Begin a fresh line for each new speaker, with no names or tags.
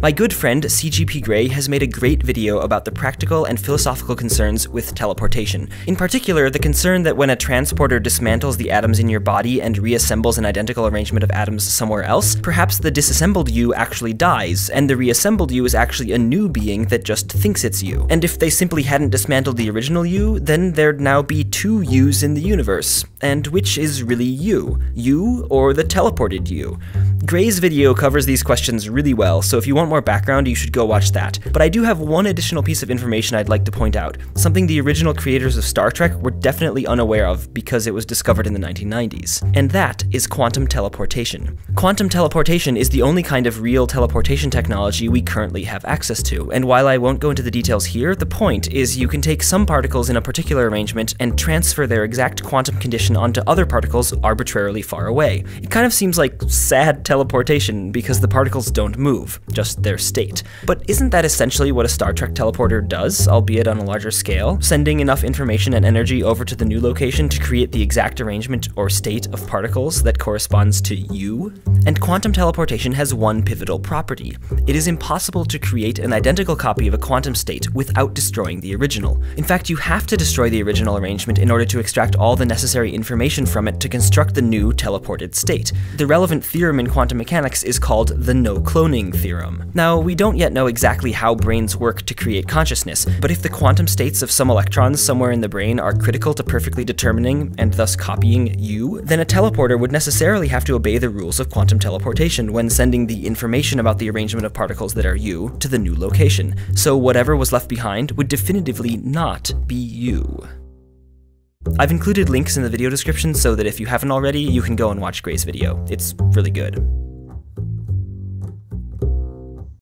My good friend CGP Grey has made a great video about the practical and philosophical concerns with teleportation. In particular, the concern that when a transporter dismantles the atoms in your body and reassembles an identical arrangement of atoms somewhere else, perhaps the disassembled you actually dies, and the reassembled you is actually a new being that just thinks it's you. And if they simply hadn't dismantled the original you, then there'd now be two yous in the universe. And which is really you? You or the teleported you? Gray's video covers these questions really well, so if you want more background, you should go watch that. But I do have one additional piece of information I'd like to point out, something the original creators of Star Trek were definitely unaware of because it was discovered in the 1990s. And that is quantum teleportation. Quantum teleportation is the only kind of real teleportation technology we currently have access to, and while I won't go into the details here, the point is you can take some particles in a particular arrangement and transfer their exact quantum condition onto other particles arbitrarily far away. It kind of seems like sad teleportation because the particles don't move, just their state. But isn't that essentially what a Star Trek teleporter does, albeit on a larger scale? Sending enough information and energy over to the new location to create the exact arrangement or state of particles that corresponds to you? And quantum teleportation has one pivotal property. It is impossible to create an identical copy of a quantum state without destroying the original. In fact, you have to destroy the original arrangement in order to extract all the necessary information from it to construct the new teleported state. The relevant theorem in quantum mechanics is called the no-cloning theorem. Now, we don't yet know exactly how brains work to create consciousness, but if the quantum states of some electrons somewhere in the brain are critical to perfectly determining, and thus copying, you, then a teleporter would necessarily have to obey the rules of quantum teleportation when sending the information about the arrangement of particles that are you to the new location. So whatever was left behind would definitively not be you. I've included links in the video description so that if you haven't already, you can go and watch Gray's video. It's really good.